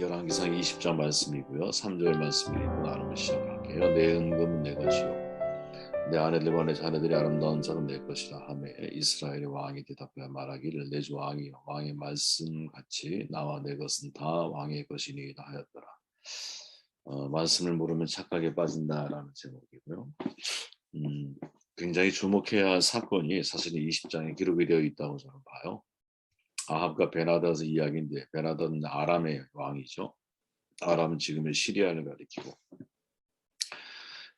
열왕기상 20장 말씀이고요. 3절 말씀을 읽고 나누고 시작할게요. 내 은금은 내 것이요 내 아내들과 내 자녀들이 아름다운 자는 내 것이라 하매 이스라엘의 왕이 대답하여 말하기를 내 주 왕이여 왕의 말씀같이 나와 내 것은 다 왕의 것이니이다 하였더라. 말씀을 모르면 착각에 빠진다라는 제목이고요. 굉장히 주목해야 할 사건이 사실 20장에 기록이 되어 있다고 저는 봐요. 아합과 베나닷의 이야기인데, 베나닷은 아람의 왕이죠. 아람은 지금의 시리아를 가리키고,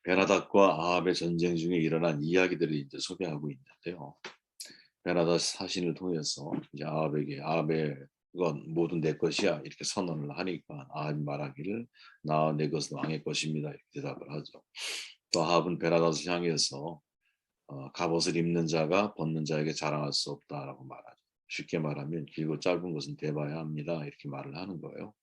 베나닷과 아합의 전쟁 중에 일어난 이야기들을 이제 소개하고 있는데요. 베나닷 사신을 통해서 이제 아합의 건 모두 내 것이야 이렇게 선언을 하니까 아합이 말하기를 나 내 것은 왕의 것입니다 이렇게 대답을 하죠. 또 아합은 베나닷을 향해서 갑옷을 입는 자가 벗는 자에게 자랑할 수 없다라고 말하죠. 쉽게 말하면 길고 짧은 것은 대봐야 합니다 이렇게 말을 하는 거예요.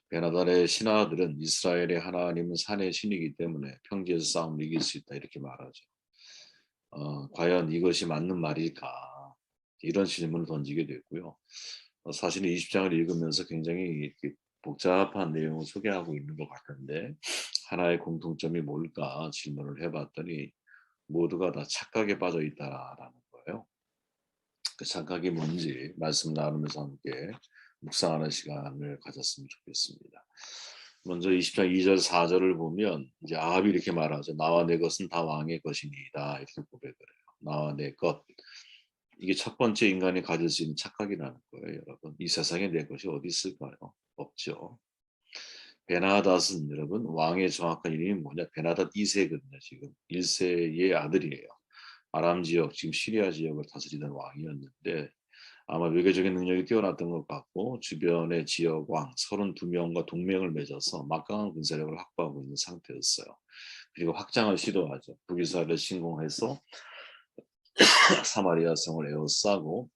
베나달의 신하들은 이스라엘의 하나님은 산의 신이기 때문에 평지에서 싸움을 이길 수 있다 이렇게 말하죠. 과연 이것이 맞는 말일까 이런 질문을 던지게 됐고요. 사실 20장을 읽으면서 굉장히 복잡한 내용을 소개하고 있는 것 같은데 하나의 공통점이 뭘까 질문을 해봤더니 모두가 다 착각에 빠져 있다라는 거예요. 그 착각이 뭔지 말씀 나누면서 함께 묵상하는 시간을 가졌으면 좋겠습니다. 먼저 20장 2절 4절을 보면 이제 아합이 이렇게 말하죠. 나와 내 것은 다 왕의 것이니이다 이렇게 고백을 해요. 나와 내 것. 이게 첫 번째 인간이 가질 수 있는 착각이라는 거예요. 여러분 이 세상에 내 것이 어디 있을까요? 없죠. 베나닷은 여러분 왕의 정확한 이름이 뭐냐? 베나닷 2세거든요. 지금 1세의 아들이에요. 아람 지역, 지금 시리아 지역을 다스리던 왕이었는데 아마 외교적인 능력이 뛰어났던 것 같고 주변의 지역 왕 32명과 동맹을 맺어서 막강한 군사력을 확보하고 있는 상태였어요. 그리고 확장을 시도하죠. 북이스라엘을 침공해서 사마리아 성을 에워싸고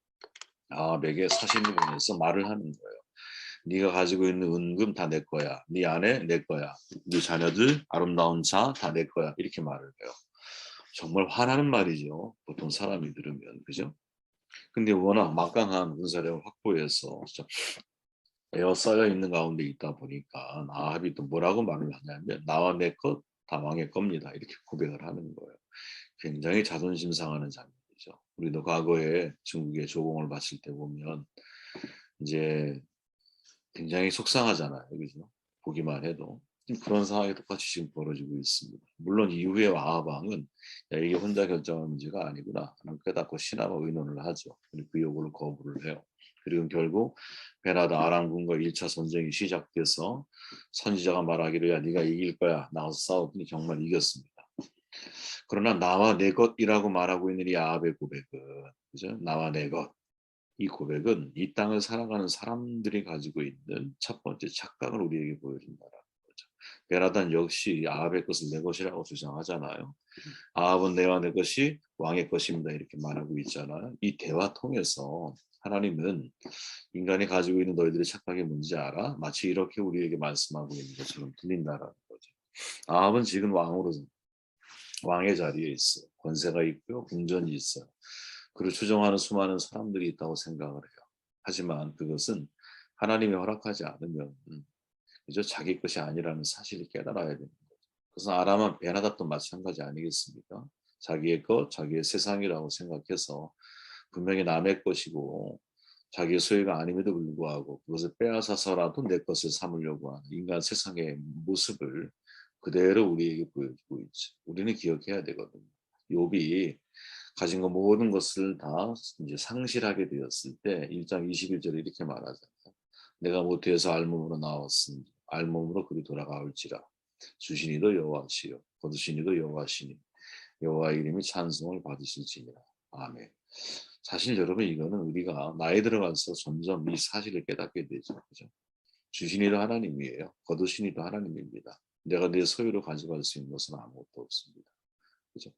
아합에게 사신을 보내서 말을 하는 거예요. 네가 가지고 있는 은금 다 내 거야. 네 아내 내 거야. 네 자녀들 아름다운 자 다 내 거야. 이렇게 말을 해요. 정말 화나는 말이죠. 보통 사람이 들으면 그죠? 근데 워낙 막강한 군사력을 확보해서 에워싸여 있는 가운데 있다 보니까 아합이 또 뭐라고 말을 하냐면 나와 내 것 다 왕의 겁니다. 이렇게 고백을 하는 거예요. 굉장히 자존심 상하는 장면이죠. 우리도 과거에 중국에 조공을 바칠 때 보면 이제 굉장히 속상하잖아요. 그죠? 보기만 해도. 그런 상황이 똑같이 지금 벌어지고 있습니다. 물론 이후에 아합 왕은 야, 이게 혼자 결정할 문제가 아니구나 하는 깨닫고 신하와 의논을 하죠. 그리고 그 요구를 거부를 해요. 그리고 결국 베나다 아람군과 1차 전쟁이 시작돼서 선지자가 말하기를 야 네가 이길 거야 나와서 싸웠더니 정말 이겼습니다. 그러나 나와 내 것이라고 말하고 있는 이 아합의 고백은 그죠? 나와 내 것. 이 고백은 이 땅을 살아가는 사람들이 가지고 있는 첫 번째 착각을 우리에게 보여준다라는 거죠. 베라단 역시 아합의 것을 내 것이라고 주장하잖아요. 아합은 내와 내 것이 왕의 것입니다. 이렇게 말하고 있잖아요. 이 대화 통해서 하나님은 인간이 가지고 있는 너희들의 착각이 뭔지 알아? 마치 이렇게 우리에게 말씀하고 있는 것처럼 들린다라는 거죠. 아합은 지금 왕의 자리에 있어요. 권세가 있고요. 궁전이 있어요. 그를 추종하는 수많은 사람들이 있다고 생각을 해요. 하지만 그것은 하나님이 허락하지 않으면 그저 자기 것이 아니라는 사실을 깨달아야 됩니다. 그래서 아람은 베나닷도 마찬가지 아니겠습니까? 자기의 것, 자기의 세상이라고 생각해서 분명히 남의 것이고 자기의 소유가 아님에도 불구하고 그것을 빼앗아서라도 내 것을 삼으려고 하는 인간 세상의 모습을 그대로 우리에게 보여주고 있죠. 우리는 기억해야 되거든요. 욥이 가진 거 모든 것을 다 이제 상실하게 되었을 때 1장 21절에 이렇게 말하잖아요. 내가 모태에서 알몸으로 나왔으니 알몸으로 그리 돌아가올지라 주시니도 여호와시요 거두시니도 여호와시니 여호와 이름이 찬송을 받으실지니라. 아멘. 사실 여러분 이거는 우리가 나이 들어갈수록 점점 이 사실을 깨닫게 되죠. 그죠? 주시니도 하나님이에요. 거두시니도 하나님입니다. 내가 내 소유로 가져갈 수 있는 것은 아무것도 없습니다. 그죠?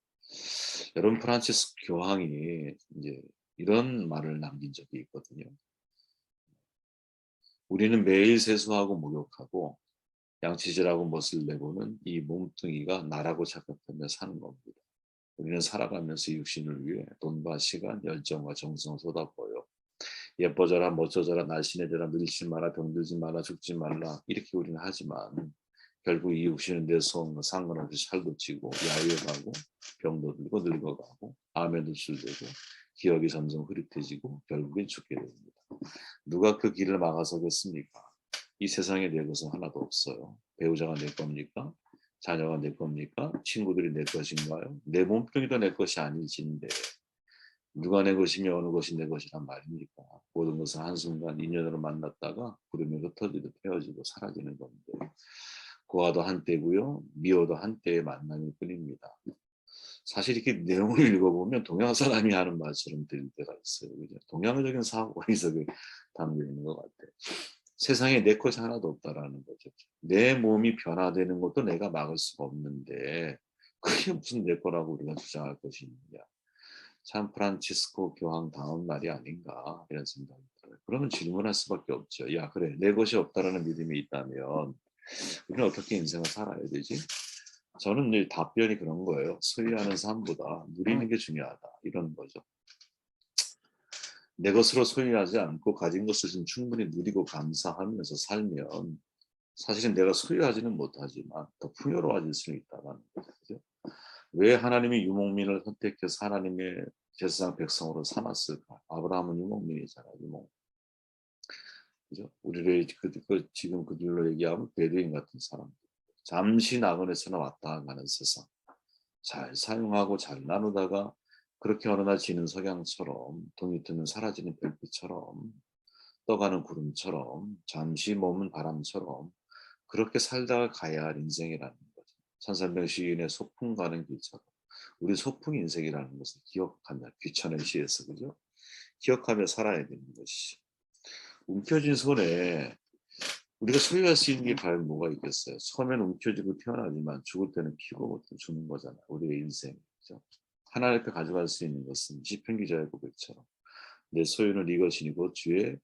여러분 프란치스 교황이 이제 이런 말을 남긴 적이 있거든요. 우리는 매일 세수하고 목욕하고 양치질하고 멋을 내고는 이 몸뚱이가 나라고 착각하며 사는 겁니다. 우리는 살아가면서 육신을 위해 돈과 시간, 열정과 정성을 쏟아부어요. 예뻐져라, 멋져져라, 날씬해져라, 늙지 마라, 병들지 마라, 죽지 말라 이렇게 우리는 하지만 결국 이 육신은 내 소원과 상관없이 살도 찌고 야유가고 병도 들고 늙어가고 암에 노출되고 기억이 점점 흐릿해지고 결국엔 죽게 됩니다. 누가 그 길을 막아서겠습니까? 이 세상에 내 것은 하나도 없어요. 배우자가 내 겁니까? 자녀가 내 겁니까? 친구들이 내 것인가요? 내 몸뚱이도 내 것이 아니지인데 누가 내 것이며 어느 것이 내 것이란 말입니까? 모든 것은 한순간 인연으로 만났다가 구름이 흩어지듯 헤어지고 사라지는 건데 고아도 한때고요. 미워도 한때의 만남일 뿐입니다. 사실 이렇게 내용을 읽어보면 동양 사람이 하는 말처럼 들릴 때가 있어요. 그죠? 동양적인 사고가 있어서 담겨 있는 것 같아요. 세상에 내 것이 하나도 없다라는 거죠. 내 몸이 변화되는 것도 내가 막을 수가 없는데 그게 무슨 내 거라고 우리가 주장할 것이 있느냐. 참 프란치스코 교황 다운 말이 아닌가 이런 생각이 들어요. 그러면 질문할 수밖에 없죠. 야 그래 내 것이 없다라는 믿음이 있다면 우리는 어떻게 인생을 살아야 되지? 저는 늘 답변이 그런 거예요. 소유하는 삶보다 누리는 게 중요하다 이런 거죠. 내 것으로 소유하지 않고 가진 것을 좀 충분히 누리고 감사하면서 살면 사실은 내가 소유하지는 못하지만 더 풍요로워질 수 있다는 거죠. 왜 하나님이 유목민을 선택해서 하나님의 제사장 백성으로 삼았을까? 아브라함은 유목민이잖아요. 유목. 그죠? 우리를 지금 그들로 얘기하면 베두인 같은 사람. 잠시 나그네처럼 왔다 가는 세상. 잘 사용하고 잘 나누다가 그렇게 어느 날 지는 석양처럼 동이 트면 사라지는 별빛처럼 떠가는 구름처럼 잠시 머문 바람처럼 그렇게 살다가 가야 할 인생이라는 거죠. 천산병 시인의 소풍 가는 길처럼 우리 소풍 인생이라는 것을 기억하며 귀천의 시에서 그죠? 기억하며 살아야 되는 것이지. 움켜쥔 손에 우리가 소유할 수 있는 게 과연 뭐가 있겠어요? 처음에는 움켜쥐고 태어나지만 죽을 때는 피고 죽는 거잖아요. 우리의 인생이죠. 하나님 앞에 가져갈 수 있는 것은 시편 기자의 고백처럼 내 소유는 네 것이니고 주의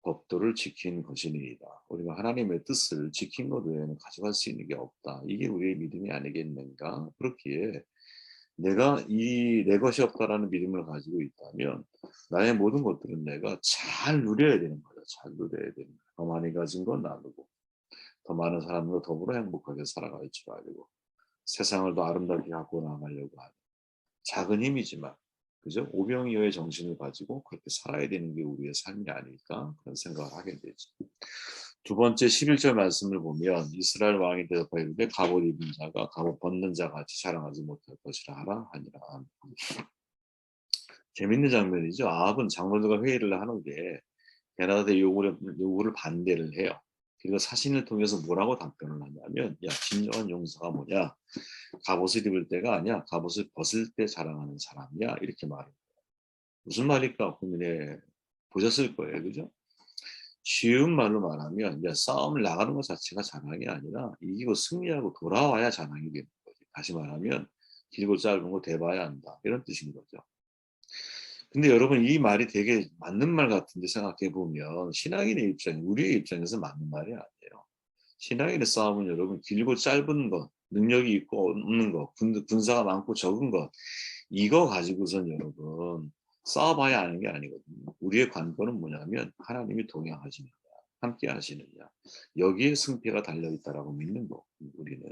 법도를 지킨 것이니이다. 우리가 하나님의 뜻을 지킨 것 외에는 가져갈 수 있는 게 없다. 이게 우리의 믿음이 아니겠는가? 그렇기에 내가 이 내 것이 없다라는 믿음을 가지고 있다면 나의 모든 것들은 내가 잘 누려야 되는 거죠. 잘 누려야 되는 거예요. 더 많이 가진 건 나누고 더 많은 사람과 더불어 행복하게 살아갈 줄 알고 세상을 더 아름답게 갖고 나가려고 하는 작은 힘이지만 그죠? 오병이어의 정신을 가지고 그렇게 살아야 되는 게 우리의 삶이 아닐까 그런 생각을 하게 되죠. 두 번째 11절 말씀을 보면 이스라엘 왕이 대답하여 이르되 갑옷 입은 자가 갑옷 벗는 자 같이 자랑하지 못할 것이라 하라 하니라. 재밌는 장면이죠. 아합은 장로들과 회의를 하는데 베나다의 요구를 반대를 해요. 그리고 사신을 통해서 뭐라고 답변을 하냐면 야 진정한 용서가 뭐냐 갑옷을 입을 때가 아니야 갑옷을 벗을 때 자랑하는 사람이야 이렇게 말해요. 무슨 말일까 고민해 보셨을 거예요. 그죠? 쉬운 말로 말하면 야, 싸움을 나가는 것 자체가 자랑이 아니라 이기고 승리하고 돌아와야 자랑이 되는 거지. 다시 말하면 길고 짧은 거 대봐야 한다. 이런 뜻인 거죠. 근데 여러분 이 말이 되게 맞는 말 같은데 생각해 보면 신앙인의 입장, 우리의 입장에서 맞는 말이 아니에요. 신앙인의 싸움은 여러분 길고 짧은 것, 능력이 있고 없는 것, 군사가 많고 적은 것 이거 가지고선 여러분 싸워봐야 하는 게 아니거든요. 우리의 관건은 뭐냐면 하나님이 동행하시느냐, 함께 하시느냐 여기에 승패가 달려있다라고 믿는 거 우리는.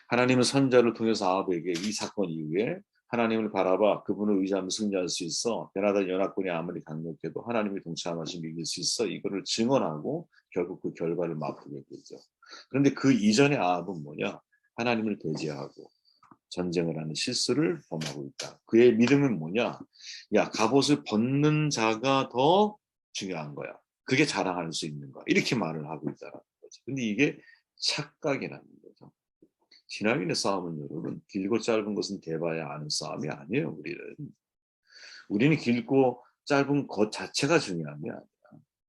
하나님은 선자를 통해서 아합에게 이 사건 이후에 하나님을 바라봐 그분을 의지하면 승리할 수 있어. 베나다 연합군이 아무리 강력해도 하나님이 동참하시면 이길 수 있어. 이거를 증언하고 결국 그 결과를 맛보게 되죠. 그런데 그 이전의 아합은 뭐냐? 하나님을 배제하고 전쟁을 하는 실수를 범하고 있다. 그의 믿음은 뭐냐? 야, 갑옷을 벗는 자가 더 중요한 거야. 그게 자랑할 수 있는 거야. 이렇게 말을 하고 있다는 거죠. 근데 이게 착각이라는 거죠. 신앙인의 싸움은 여러분 길고 짧은 것은 대봐야 아는 싸움이 아니에요. 우리는 길고 짧은 것 자체가 중요한 게 아니라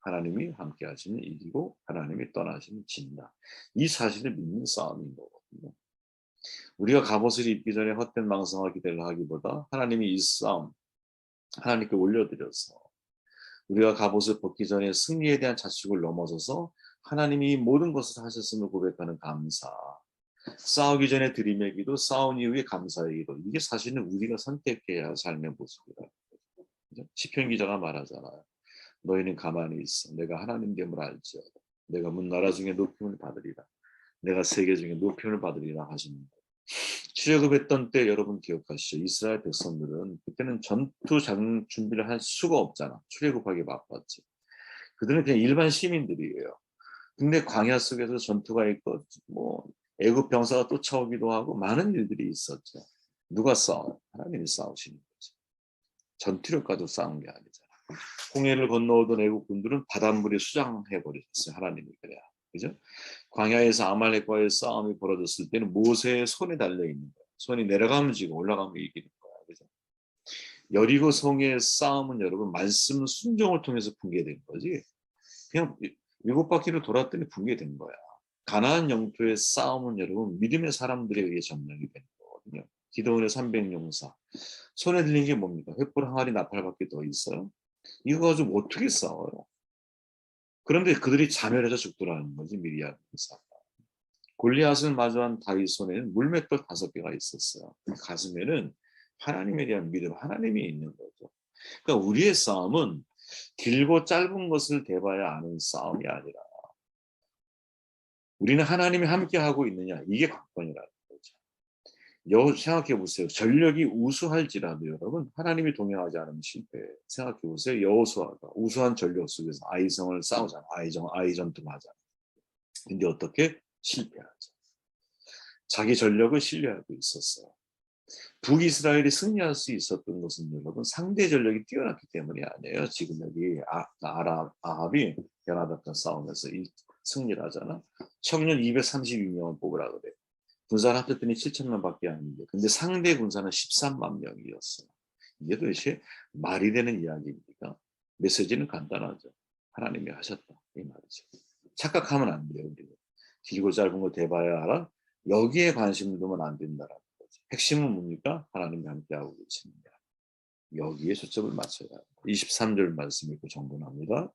하나님이 함께 하시면 이기고 하나님이 떠나시면 진다. 이 사실을 믿는 싸움인 거거든요. 우리가 갑옷을 입기 전에 헛된 망상과 기대를 하기보다 하나님이 이 싸움 하나님께 올려드려서 우리가 갑옷을 벗기 전에 승리에 대한 자축을 넘어서서 하나님이 모든 것을 하셨음을 고백하는 감사, 싸우기 전에 들이매기도 싸운 이후에 감사하기도 이게 사실은 우리가 선택해야 할 삶의 모습이다. 시편 기자가 말하잖아요. 너희는 가만히 있어. 내가 하나님됨을 알지어다. 내가 문 나라 중에 높임을 받으리라. 내가 세계 중에 높임을 받으리라 하시는 거예요. 출애굽했던 때 여러분 기억하시죠? 이스라엘 백성들은 그때는 전투 준비를 할 수가 없잖아. 출애굽하기 바빴지. 그들은 그냥 일반 시민들이에요. 근데 광야 속에서 전투가 있고 뭐 애굽 병사가 쫓아오기도 하고 많은 일들이 있었죠. 누가 싸워요? 하나님이 싸우시는 거죠. 전투력가도 싸운 게 아니잖아. 홍해를 건너오던 애국 군들은 바닷물에 수장해 버리셨어요. 하나님이 그래야. 그죠? 광야에서 아말렉과의 싸움이 벌어졌을 때는 모세의 손에 달려 있는 거야. 손이 내려가면 지고 올라가면 이기는 거야. 그죠? 여리고 성의 싸움은 여러분 말씀 순종을 통해서 붕괴된 거지. 그냥 7바퀴를 돌았더니 붕괴된 거야. 가나안 영토의 싸움은 여러분 믿음의 사람들에 의해 점령이 된 거거든요. 기도원의 300용사. 손에 들린 게 뭡니까? 횃불 항아리 나팔밖에 더 있어요? 이거 가지고 어떻게 싸워요? 그런데 그들이 자멸해서 죽더라는 거지. 미리암 용사. 골리앗을 마주한 다윗 손에는 물맷돌 5개가 있었어요. 그 가슴에는 하나님에 대한 믿음, 하나님이 있는 거죠. 그러니까 우리의 싸움은 길고 짧은 것을 대봐야 아는 싸움이 아니라 우리는 하나님이 함께 하고 있느냐, 이게 관건이라는 거죠. 생각해 보세요. 전력이 우수할지라도 여러분 하나님이 동행하지 않으면 실패해요. 생각해 보세요. 여호수아가 우수한 전력 속에서 아이성을 싸우잖아. 아이전투를 하잖아. 근데 어떻게? 실패하죠. 자기 전력을 신뢰하고 있었어요. 북이스라엘이 승리할 수 있었던 것은 여러분 상대 전력이 뛰어났기 때문이 아니에요. 지금 여기 아합이 베나닷과 싸우면서 승리를 하잖아. 청년 232명을 뽑으라 그래. 군사를 합쳤더니 7천 명밖에 안 되는데 근데 상대 군사는 13만 명이었어요. 이게 도대체 말이 되는 이야기입니까? 메시지는 간단하죠. 하나님이 하셨다 이 말이죠. 착각하면 안 돼요. 우리는. 길고 짧은 거 대봐야 알아. 여기에 관심을 두면 안 된다라는 거죠. 핵심은 뭡니까? 하나님이 함께하고 계십니다. 여기에 초점을 맞춰야 합니다. 23절 말씀 읽고 정돈합니다.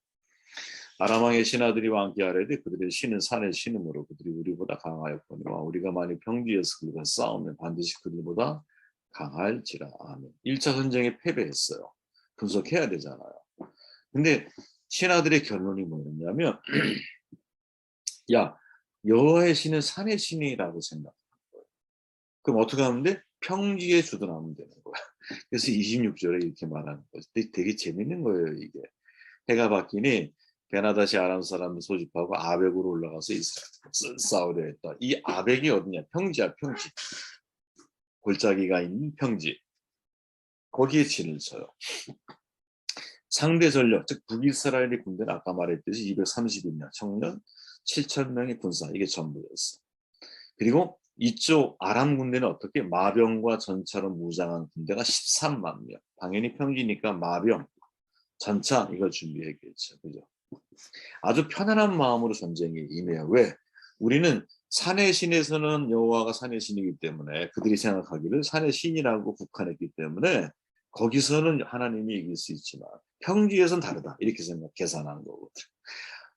아람왕의 신하들이 왕께 아뢰되 그들의 신은 산의 신음으로 그들이 우리보다 강하였거니와 우리가 만일 평지에서 그들과 싸우면 반드시 그들보다 강할지라. 아멘. 1차 전쟁에 패배했어요. 분석해야 되잖아요. 근데 신하들의 결론이 뭐였냐면 야 여호와의 신은 산의 신이라고 생각하는 거예요. 그럼 어떻게 하면 돼? 평지에 주둔하면 되는 거야. 그래서 26절에 이렇게 말하는 거죠. 되게 재밌는 거예요. 이게 해가 바뀌니 베나다시 아람 사람을 소집하고 아벡으로 올라가서 싸우려 했다. 이 아벡이 어디냐? 평지야, 평지. 골짜기가 있는 평지. 거기에 진을 쳐요. 상대 전력, 즉 북이스라엘의 군대는 아까 말했듯이 230명, 청년 7천 명의 군사, 이게 전부였어. 그리고 이쪽 아람 군대는 어떻게 마병과 전차로 무장한 군대가 13만 명. 당연히 평지니까 마병, 전차 이걸 준비했겠죠. 그죠? 아주 편안한 마음으로 전쟁에 임해요. 왜? 우리는 산의 신에서는 여호와가 산의 신이기 때문에 그들이 생각하기를 산의 신이라고 국한했기 때문에 거기서는 하나님이 이길 수 있지만 평지에서는 다르다. 이렇게 계산한 거거든요.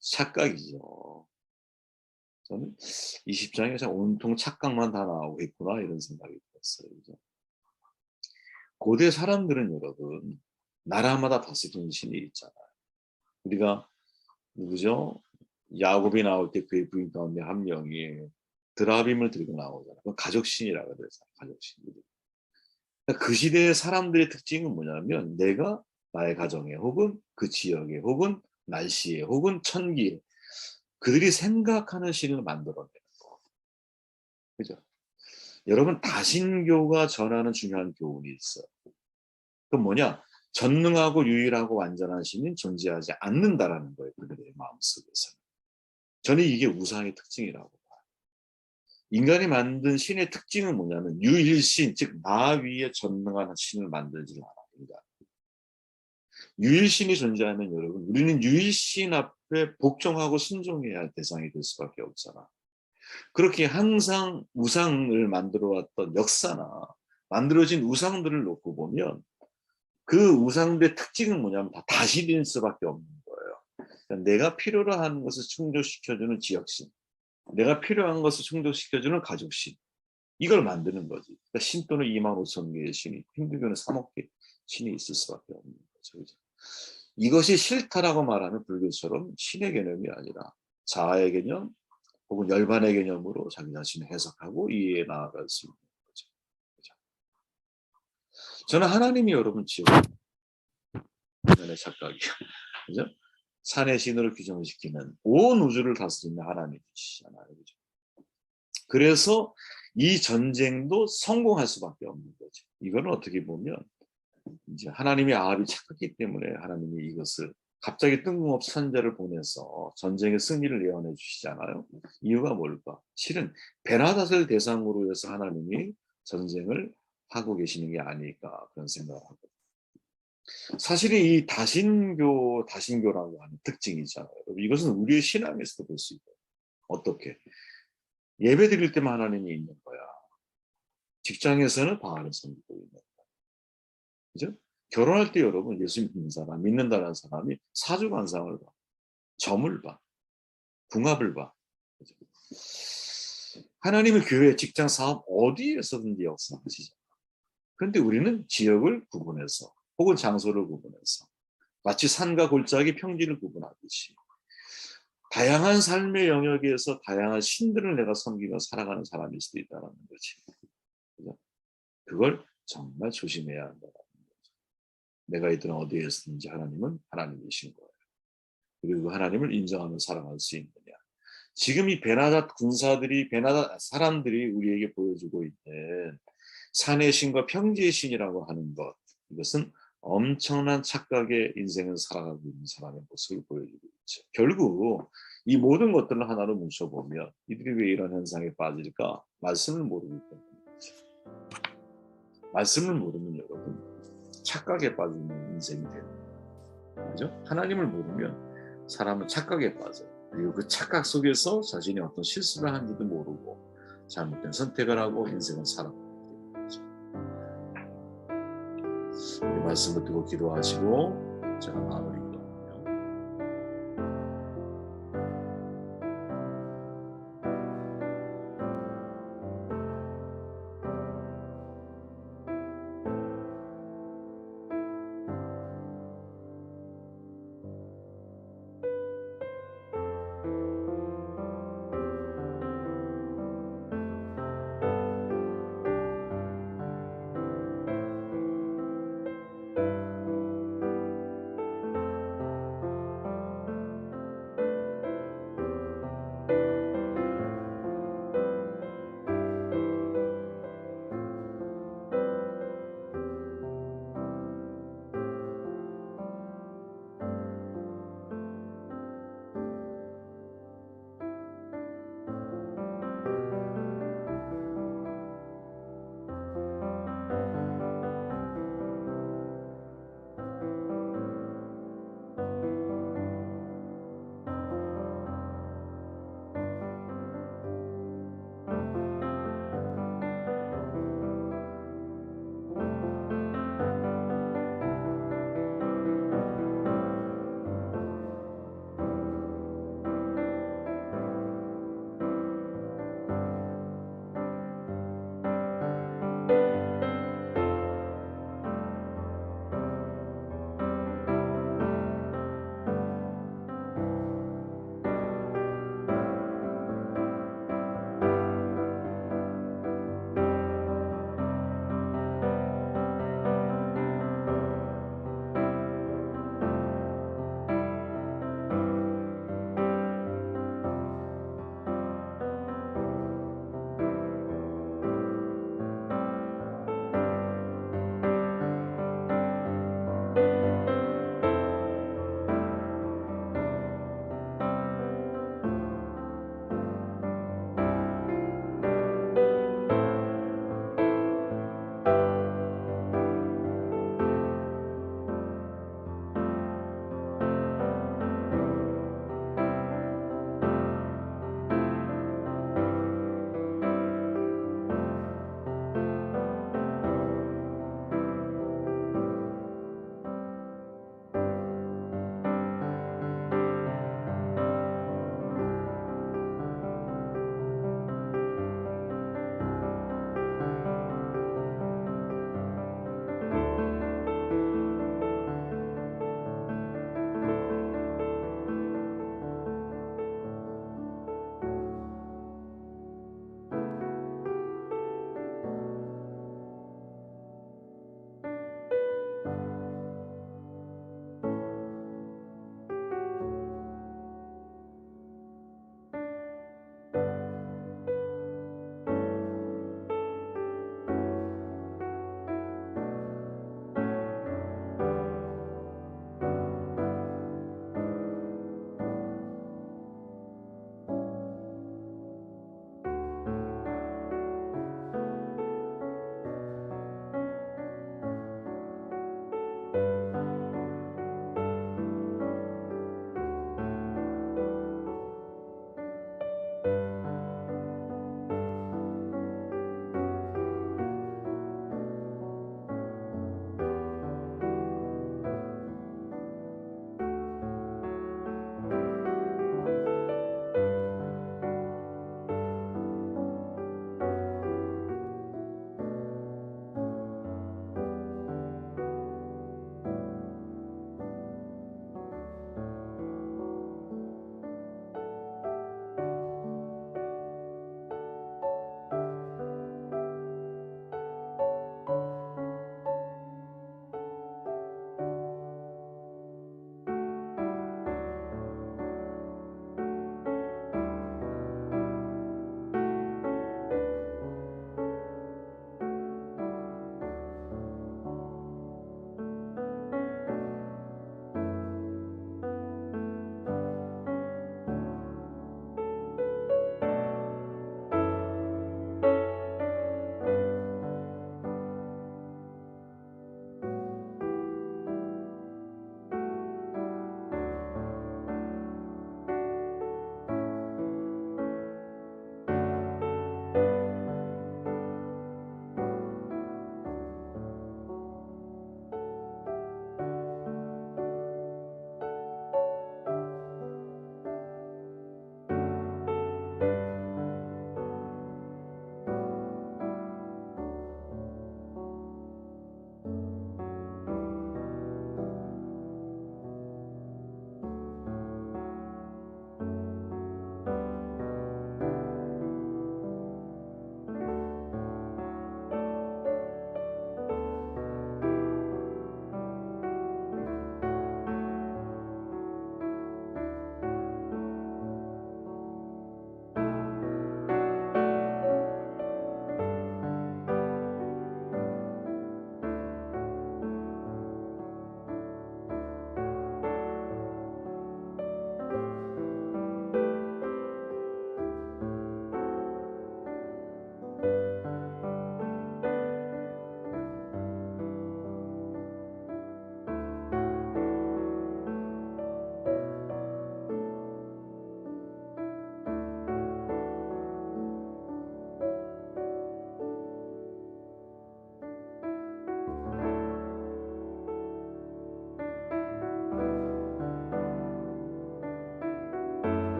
착각이죠. 저는 20장에 온통 착각만 다 나오고 있구나 이런 생각이 들었어요. 그죠? 고대 사람들은 여러분 나라마다 다스리는 신이 있잖아요. 우리가 누구죠? 야곱이 나올 때 그의 부인 가운데 한 명이 드라빔을 들고 나오잖아요. 가족신이라고 그래서 가족신. 그러니까 그 시대의 사람들의 특징은 뭐냐면 내가 나의 가정에 혹은 그 지역에 혹은 날씨에 혹은 천기에 그들이 생각하는 신을 만들어내는 거. 그죠? 여러분 다신교가 전하는 중요한 교훈이 있어요. 그건 뭐냐? 전능하고 유일하고 완전한 신은 존재하지 않는다라는 거예요. 그들의 마음속에서는. 저는 이게 우상의 특징이라고 봐요. 인간이 만든 신의 특징은 뭐냐면 유일신, 즉 나 위에 전능한 신을 만들지 않아. 인간. 유일신이 존재하면 여러분 우리는 유일신 앞에 복종하고 순종해야 할 대상이 될 수밖에 없잖아. 그렇게 항상 우상을 만들어 왔던 역사나 만들어진 우상들을 놓고 보면 그 우상들의 특징은 뭐냐면 다 다스릴 수밖에 없는 거예요. 그러니까 내가 필요로 하는 것을 충족시켜주는 지역신, 내가 필요한 것을 충족시켜주는 가족신, 이걸 만드는 거지. 그러니까 신 또는 2만 5천 개의 신이, 힌두교는 3억 개 신이 있을 수밖에 없는 거죠. 그죠? 이것이 싫다라고 말하는 불교처럼 신의 개념이 아니라 자아의 개념 혹은 열반의 개념으로 자기 자신을 해석하고 이해해 나아갈 수 있는 거죠. 그죠? 저는 하나님이 여러분 지옥의 착각이에요. 그죠? 산의 신으로 규정시키는 온 우주를 다스리는 하나님이시잖아요. 그죠? 그래서 이 전쟁도 성공할 수밖에 없는 거죠. 이거는 어떻게 보면 이제 하나님의 아합이 착했기 때문에 하나님이 이것을 갑자기 뜬금없이 선자를 보내서 전쟁의 승리를 예언해 주시잖아요. 이유가 뭘까? 실은 베나닷을 대상으로 해서 하나님이 전쟁을 하고 계시는 게 아닐까 그런 생각을 하고. 사실은 이 다신교라고 하는 특징이 있잖아요. 이것은 우리의 신앙에서도 볼 수 있어요. 어떻게? 예배 드릴 때만 하나님이 있는 거야. 직장에서는 바알을 섬기고 있는 거야. 그죠? 결혼할 때 여러분 예수 믿는 사람, 믿는다는 사람이 사주관상을 봐. 점을 봐. 궁합을 봐. 그죠? 하나님의 교회, 직장, 사업 어디에서든지 역사하시죠. 그런데 우리는 지역을 구분해서 혹은 장소를 구분해서 마치 산과 골짜기 평지를 구분하듯이 다양한 삶의 영역에서 다양한 신들을 내가 섬기며 살아가는 사람일 수도 있다는 거지. 그죠? 그걸 정말 조심해야 한다는 거죠. 내가 있든 어디에서든지 하나님은 하나님이신 거예요. 그리고 하나님을 인정하며 살아갈 수 있느냐. 지금 이 베나닷 군사들이, 베나닷 사람들이 우리에게 보여주고 있는 산의 신과 평지의 신이라고 하는 것, 이것은 엄청난 착각의 인생을 살아가고 있는 사람의 모습을 보여주고 있죠. 결국 이 모든 것들을 하나로 뭉쳐보면 이들이 왜 이런 현상에 빠질까? 말씀을 모르기 때문이죠. 말씀을 모르면 여러분 착각에 빠지는 인생이 되는 거예요. 그죠? 하나님을 모르면 사람은 착각에 빠져요. 그리고 그 착각 속에서 자신이 어떤 실수를 한지도 모르고 잘못된 선택을 하고 인생을 살아가게 되는 거죠. 이 말씀을 듣고 기도하시고 제가 마무리